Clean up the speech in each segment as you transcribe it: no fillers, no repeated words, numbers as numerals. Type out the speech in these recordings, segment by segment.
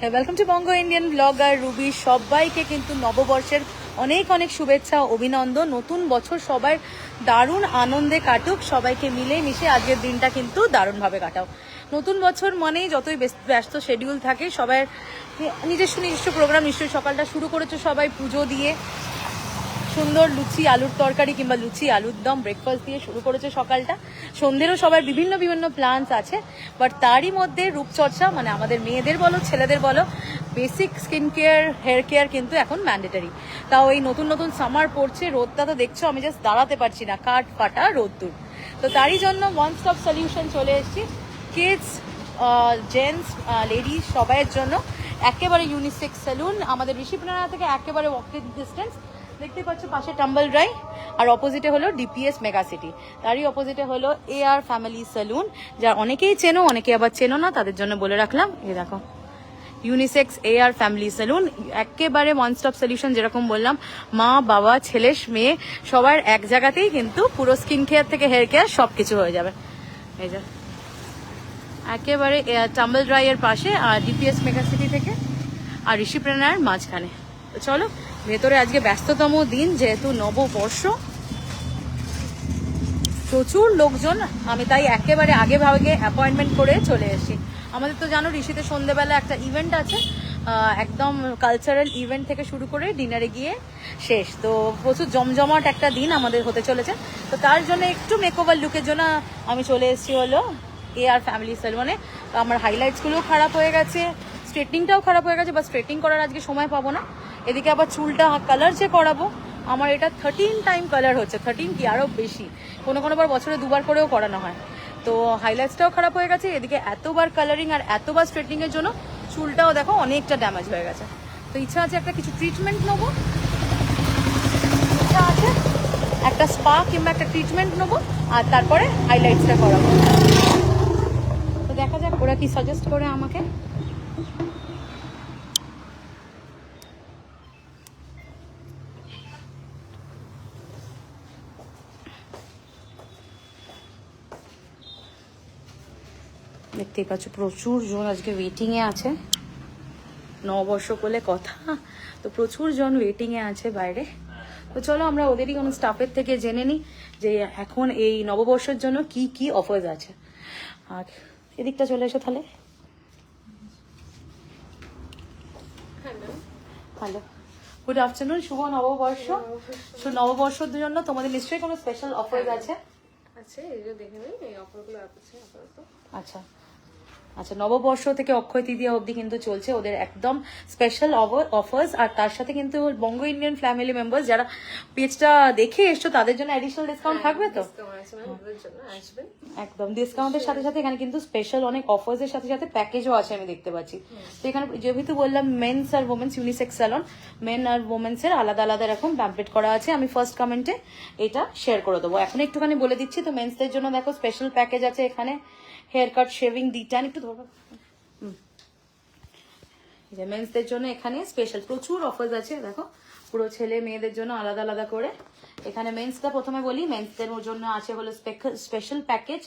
Welcome to Banga Indian blogger Ruby. সবাইকে কিন্তু নববর্ষের অনেক অনেক শুভেচ্ছা, অভিনন্দন। নতুন বছর সবাই দারুণ আনন্দে কাটুক, সবাইকে মিলে মিশে আজকের দিনটা কিন্তু দারুণভাবে কাটাও। নতুন বছর মানেই যতই ব্যস্ত শিডিউল থাকে, সবার নিজস্ব প্রোগ্রাম। নিশ্চয়ই সকালটা শুরু করেছো সবাই পুজো দিয়ে, সুন্দর লুচি আলুর তরকারি কিংবা লুচি আলুর দম ব্রেকফাস্ট দিয়ে শুরু করেছে সকালটা। সন্ধ্যেরও সবার বিভিন্ন বিভিন্ন প্ল্যানস আছে, বাট তারই মধ্যে রূপচর্চা মানে আমাদের মেয়েদের বলো ছেলেদের বলো, basic skin care hair care কিন্তু এখন ম্যান্ডেটারি। তাও এই নতুন নতুন সামার পড়ছে, রোদটা তো দেখছো, আমি জাস্ট দাঁড়াতে পারছি না, কাঠ ফাটা রোদ্দুর। তো তারই জন্য ওয়ান স্টপ সলিউশন চলে এসেছি। কিডস, জেন্টস, লেডিস সবাইয়ের জন্য একেবারে ইউনিসেক্স সেলুন আমাদের ঋষিপ্রানা থেকে একেবারে ওয়াকিং ডিস্টেন্স। দেখতে পাচ্ছ পাশে টাম্বল ড্রাই, আর অপোজিটে হলো ডিপিএস মেগা সিটি, তারই অপোজিটে হলো AR ফ্যামিলি সেলুন, যা অনেকেই চেনো অনেকে আবার চেনো না, তাদের জন্য বলে রাখলাম। এই দেখো ইউনিসেক্স AR ফ্যামিলি সেলুন, একেবারে ওয়ান স্টপ সলিউশন। যেরকম বললাম, মা বাবা ছেলে মেয়ে সবার এক জায়গাতেই কিন্তু পুরো স্কিন কেয়ার থেকে হেয়ার কেয়ার সবকিছু হয়ে যাবে। এই যে একেবারে টাম্বল ড্রাই এর পাশে, আর ডিপিএস মেগা সিটি থেকে আর ঋষিপ্রানার মাঝখানে। তো চলো ভেতরে, আজকে ব্যস্ততম দিন যেহেতু নববর্ষ, প্রচুর লোকজন। আমি তাই একেবারে আগে ভাগে অ্যাপয়েন্টমেন্ট করে চলে এসেছি। আমাদের তো জানো ঋষিতে সন্ধ্যেবেলা একটা ইভেন্ট আছে, একদম কালচারাল ইভেন্ট থেকে শুরু করে ডিনারে গিয়ে শেষ। তো প্রচুর জমজমাট একটা দিন আমাদের হতে চলেছে। তো তার জন্য একটু মেকওভার লুকের জন্য আমি চলে এসেছি হলো AR ফ্যামিলি সেলুনে। আমার হাইলাইটসগুলোও খারাপ হয়ে গেছে, স্ট্রেটনিংটাও খারাপ হয়ে গেছে, বা স্ট্রেটনিং করার আজকে সময় পাবো না। এদিকে আবার চুলটা কালার যে করাবো, আমার এটা 13 টাইম কালার হচ্ছে, 13 কি আরও বেশি, কোনোবার বছরে দুবার করেও করানো হয়। তো হাইলাইটসটাও খারাপ হয়ে গেছে, এদিকে এতবার কালারিং আর এতবার স্ট্রেটনিংয়ের জন্য চুলটাও দেখো অনেকটা ড্যামেজ হয়ে গেছে। তো ইচ্ছা আছে একটা কিছু ট্রিটমেন্ট নেবো, ইচ্ছা আছে একটা স্পা কিংবা একটা ট্রিটমেন্ট নেবো, আর তারপরে হাইলাইটসটা করাবো। তো দেখা যাক ওরা কি সাজেস্ট করে আমাকে। দেখতেই পাচ্ছ প্রচুর জন আজকে ওয়েটিংয়ে আছে, নববর্ষ বলে কথা, তো প্রচুর জন ওয়েটিংয়ে আছে বাইরে। তো চলো আমরা ওদেরই কোনো স্টাফের থেকে জেনে নিই যে এখন এই নববর্ষের জন্য কি কি অফার্স আছে। আর এদিকটা চলে এসো তাহলে। হ্যালো, গুড আফটারনুন, শুভ নববর্ষ। নববর্ষের জন্য তোমাদের নিশ্চয়ই কোনো স্পেশাল অফার্স আছে? আছে, এই যে দেখে নিন, এই অফারগুলো আছে আপাতত। আচ্ছা আচ্ছা, নববর্ষ থেকে অক্ষয় তৃতীয়া অবধি কিন্তু চলছে ওদের একদম স্পেশাল অফার্স। আর তার সাথে কিন্তু বঙ্গ ইন্ডিয়ান ফ্যামিলি মেম্বার্স যারা পেজটা দেখে এসছো তাদের জন্য অ্যাডিশনাল ডিসকাউন্ট থাকবে তো? একদম ডিসকাউন্টের সাথে সাথে এখানে কিন্তু স্পেশাল অনেক অফার্স এর সাথে সাথে প্যাকেজও আছে আমি দেখতে পাচ্ছি। তো এখানে যেহেতু বললাম মেন্স আর ওমেন্স ইউনিসেক্স স্যালন, মেন আর ওমেন্স এর আলাদা আলাদা এরকম প্যাম্পলেট করা আছে। আমি ফার্স্ট কমেন্টে এটা শেয়ার করে দেবো। এখন একটুখানি বলে দিচ্ছি। তো মেন্সদের জন্য দেখো স্পেশাল প্যাকেজ আছে এখানে, হেয়ার কাট, শেভিং, ডিটান, একটু ধরবো। মেন্সদের জন্য এখানে স্পেশাল প্রচুর অফার্স আছে দেখো, পুরো ছেলে মেয়েদের জন্য আলাদা আলাদা করে। এখানে মেন্সটা প্রথমে বলি, মেন্সদের জন্য আছে হলো স্পেশাল প্যাকেজ।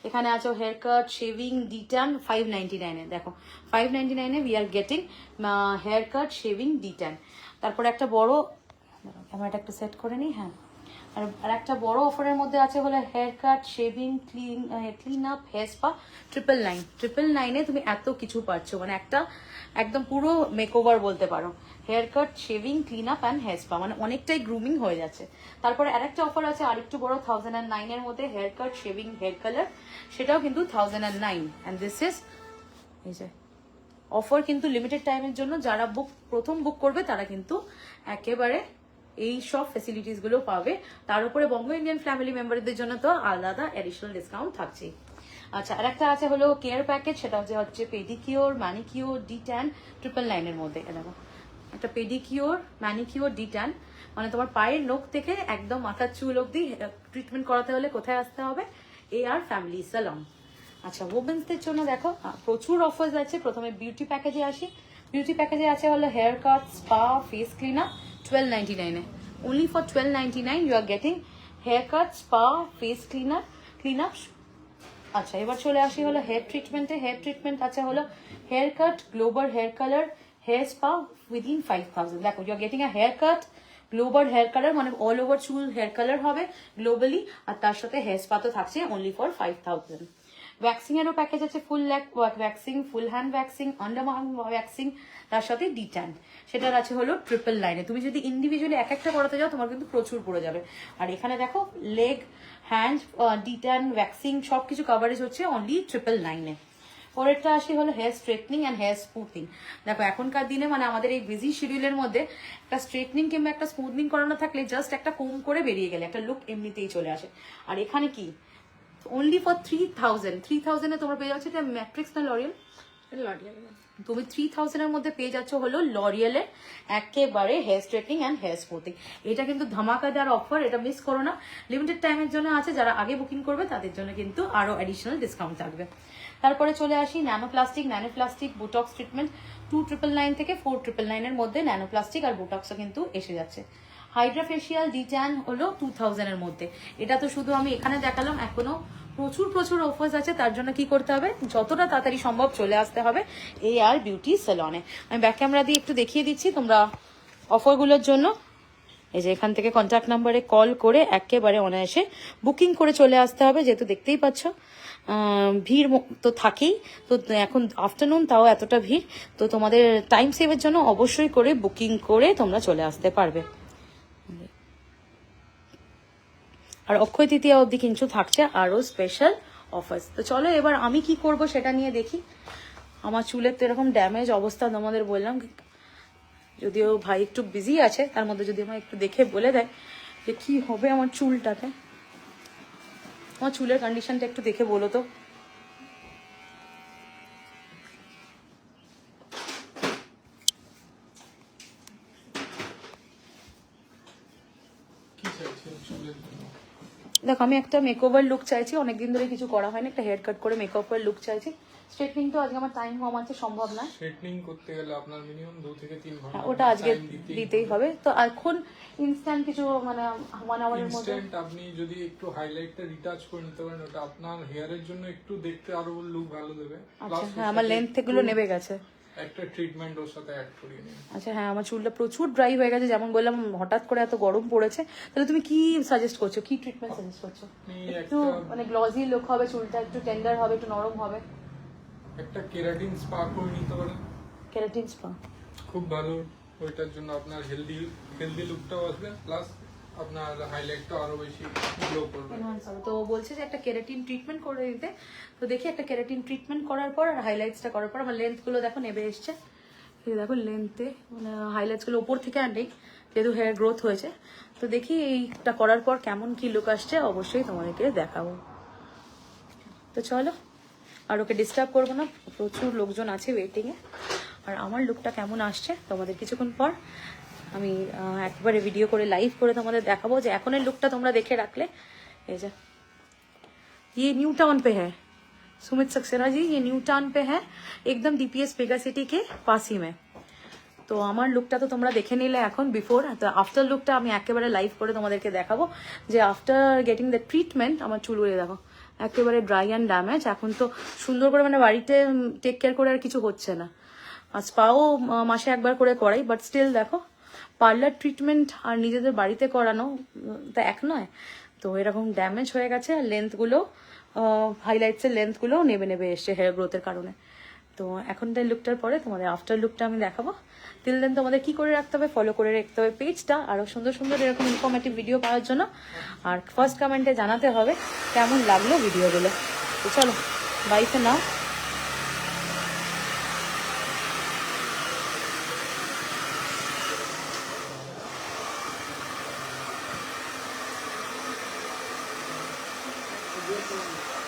এখানে আছে হেয়ার কাট, শেভিং, ডিটান 599 দেখো 599 we are getting haircut, shaving, detan. তারপরে একটা বড় ক্যামেরাটা একটু সেট করে নিই। হ্যাঁ, আর একটা বড় অফারের মধ্যে আছে হলো hair cut, shaving, clean up, hair spa 999 তুমি এত কিছু পাচ্ছ, মানে একটা একদম পুরো মেকওভার বলতে পারো। Haircut, shaving, clean up and hair spa, মানে অনেকটাই গ্রুমিং হয়ে যাচ্ছে। তারপরে আরেকটা অফার আছে আরেকটু বড় 1009 এর মধ্যে, haircut, shaving, hair colour, সেটাও কিন্তু 1009। অ্যান্ড দিস ইজ এই যে অফার কিন্তু লিমিটেড টাইমের জন্য, যারা প্রথম বুক করবে তারা কিন্তু একেবারে এই সব ফেসিলিটিস গুলো পাবে। তার উপরে বঙ্গ ইন্ডিয়ান ফ্যামিলি মেম্বারদের জন্য তো আলাদা এডিশনাল ডিসকাউন্ট থাকছে। আচ্ছা, আর একটা আছে হলো কেয়ার প্যাকেজ, সেটা হচ্ছে পেডিকিওর, ম্যানিকিওর, ডিট্যান 999 এর মধ্যে। দেখো একটা পেডিকিওর, ম্যানিকিওর, ডিট্যান, মানে তোমার পায়ের নখ থেকে একদম মাথার চুল অব্দি ট্রিটমেন্ট করাতে হলে কোথায় আসতে হবে? AR family salon. আচ্ছা, ওমেন্সদের জন্য দেখো প্রচুর অফার্স আছে। প্রথমে বিউটি প্যাকেজে আসি। বিউটি প্যাকেজে আছে হলো hair cut, spa, face cleaner 1299 only for 1299 you are getting haircut, spa, face cleanup আচ্ছা, এবার চলে আসি হলো হেয়ার ট্রিটমেন্টে। হেয়ার ট্রিটমেন্ট আছে হলো hair cut, global hair colour, hair spa within 5000। দেখো, you are getting a hair cut, global hair colour, মানে all over চুল হেয়ার কালার হবে গ্লোবালি, আর তার সাথে হেয়ার স্পা তো থাকছে অনলি ফর 5000। ভ্যাক্সিং এরও প্যাকেজ আছে, full leg waxing, full hand waxing, underarm waxing, তার সাথে ডিট্যান। সেটার আছে হলো 999। তুমি যদি ইন্ডিভিজুয়ালি এক একটা করাতে যাও তোমার কিন্তু প্রচুর পড়ে যাবে। আর এখানে দেখো লেগ, হ্যান্ড, ডিট্যান, ভ্যাক্সিং সবকিছু কভারেজ হচ্ছে অনলি 999-এ। পরেরটা আসি হলো hair straightening and hair smoothing. দেখো, এখনকার দিনে মানে আমাদের এই বিজি শিডিউলের মধ্যে একটা স্ট্রেটনিং কিংবা একটা স্মুথনিং করানো থাকলে জাস্ট একটা কোম করে বেরিয়ে গেলে একটা লুক এমনিতেই চলে আসে। আর এখানে কি অনলি ফর 3000 এ তোমরা পেয়ে যাচ্ছ, এটা ম্যাট্রিক্স না লরিয়াল? লরিয়াল। তুমি 3000 এর মধ্যে পেয়ে যাচ্ছ হলো লরিয়ালের একেবারে hair straightening and hair smoothing. এটা কিন্তু ধামাকাদার অফার, এটা মিস করো না। লিমিটেড টাইমের জন্য আছে, যারা আগে বুকিং করবে তাদের জন্য কিন্তু আরো অ্যাডিশনাল ডিসকাউন্ট থাকবে। তারপরে চলে আসি ন্যানোপ্লাস্টিক বোটক্স ট্রিটমেন্ট। 2999 থেকে 4999 এর মধ্যে ন্যানোপ্লাস্টিক আর বোটক্সও কিন্তু এসে যাচ্ছে। হাইড্রা ফেশিয়াল, ডিট্যান হলো 2000 এর মধ্যে। এটা তো শুধু আমি এখানে দেখালাম, এখনো প্রচুর অফার্স আছে। তার জন্য কি করতে হবে, যতটা তাড়াতাড়ি সম্ভব চলে আসতে হবে AR বিউটি সেলনে। আমি ব্যাক ক্যামেরা দিয়ে একটু দেখিয়ে দিচ্ছি তোমরা অফারগুলোর জন্য। এই যে এখান থেকে কন্ট্যাক্ট নাম্বারে কল করে একেবারে অনায়াসে বুকিং করে চলে আসতে হবে, যেহেতু দেখতেই পাচ্ছ ভিড় তো থাকেই। তো এখন আফটারনুন, তাও এতটা ভিড়, তো তোমাদের টাইম সেভের জন্য অবশ্যই করে বুকিং করে তোমরা চলে আসতে পারবে। আর অক্ষয় তৃতীয়া অবধি কিন্তু থাকছে আরো স্পেশাল অফার্স। তো চলো এবার আমি কি করব সেটা নিয়ে দেখি। আমার চুলের তো এরকম ড্যামেজ অবস্থা তোমাদের বললাম, যদিও ভাই একটু বিজি আছে, তার মধ্যে যদি আমার একটু দেখে বলে দেয় যে কি হবে আমার চুলটাতে। আমার চুলের কন্ডিশনটা একটু দেখে বলো তো। দেখো, আমি একটা মেকওভার লুক চাইছি, অনেকদিন ধরে কিছু করা হয়নি, একটা হেয়ার কাট করে মেকওভার লুক চাইছি। স্ট্রেটনিং তো আজকে আমার টাইম কমাতে সম্ভব না, স্ট্রেটনিং করতে গেলে আপনার মিনিমাম 2 থেকে 3 ঘন্টা ওটা আজকে দিতেই হবে। তো এখন ইনস্ট্যান্ট কিছু মানে 1 আওয়ারের মধ্যে ইনস্ট্যান্ট আপনি যদি একটু হাইলাইটটা রিটাচ করে নিতে পারেন, ওটা আপনার হেয়ারের জন্য একটু দেখতে আরো লুক ভালো দেবে। আচ্ছা, হ্যাঁ, আমার লেন্থ এগুলো নেমে গেছে, একটা ট্রিটমেন্ট ওর সাথে অ্যাড করিয়ে নিন। আচ্ছা, হ্যাঁ, আমার চুলটা প্রচুর ড্রাই হয়ে গেছে, যেমন বললাম হঠাৎ করে এত গরম পড়েছে। তাহলে তুমি কি সাজেস্ট করছো, কি ট্রিটমেন্ট সাজেস্ট করছো? একটু মানে গ্লসি লুক হবে, চুলটা একটু টেন্ডার হবে, একটু নরম হবে। একটা কেরাটিন স্পা করে নিতে পারেন, কেরাটিন স্পা খুব ভালো। ওইটার জন্য আপনার হেলদি লুকটাও আসবে, প্লাস আপনার হাইলাইটটা আরো বেশি গ্লো করবে। তো বলছে যে একটা কেরাটিন ট্রিটমেন্ট করে দিতে। তো দেখি একটা কেরাটিন ট্রিটমেন্ট করার পর আর হাইলাইটসটা করার পর আমার লেন্থ গুলো দেখো নেবে এসছে। দেখো লেন্থে মানে হাইলাইটস গুলো উপর থেকে আর নেই, যেহেতু হেয়ার গ্রোথ হয়েছে। তো দেখি এইটা করার পর কেমন কি লুক আসছে, অবশ্যই তোমাদেরকে দেখাবো। তো চলো, আর ওকে ডিস্টার্ব করবো না, প্রচুর লোকজন আছে ওয়েটিংয়ে। আর আমার লুকটা কেমন আসছে তোমাদের কিছুক্ষণ পর আমি একবারে ভিডিও করে লাইভ করে তোমাদের দেখাবো, যে এখনের লুকটা তোমরা দেখে রাখলে। এই যে ये न्यू टाउन पे है, सुमित सक्सेना जी, ये न्यू टाउन पे है, एकदम DPS मेगा सिटी के पास ही में। তো আমার লুকটা তো তোমরা দেখে নিলে এখন বিফোর, তো আফটার লুকটা আমি একেবারে লাইভ করে তোমাদেরকে দেখাবো, যে আফটার গেটিং দ্য ট্রিটমেন্ট আমার চুলগুলো দেখো একেবারে ড্রাই অ্যান্ড ড্যামেজ। এখন তো সুন্দর করে মানে বাড়িতে টেক কেয়ার করে আর কিছু হচ্ছে না, আর স্পাও মাসে একবার করে করাই, বাট স্টিল দেখো পার্লার ট্রিটমেন্ট আর নিজেদের বাড়িতে করানো তা এক নয়। তো এরকম ড্যামেজ হয়ে গেছে, আর লেন্থগুলো হাইলাইটসের লেন্থগুলো নেবে এসছে হেয়ার গ্রোথের কারণে। তো এখনটার লুকটার পরে তোমাদের আফটার লুকটা আমি দেখাবো। তিল দেন তোমাদের কি করে রাখতে হবে, ফলো করে রাখতে হবে পেজটা, আরো সুন্দর সুন্দর এরকম ইনফরমেটিভ ভিডিও পাওয়ার জন্য। আর ফার্স্ট কমেন্টে জানাতে হবে কেমন লাগলো ভিডিওগুলো। তো চলো, বাই ফর নাও। Yes,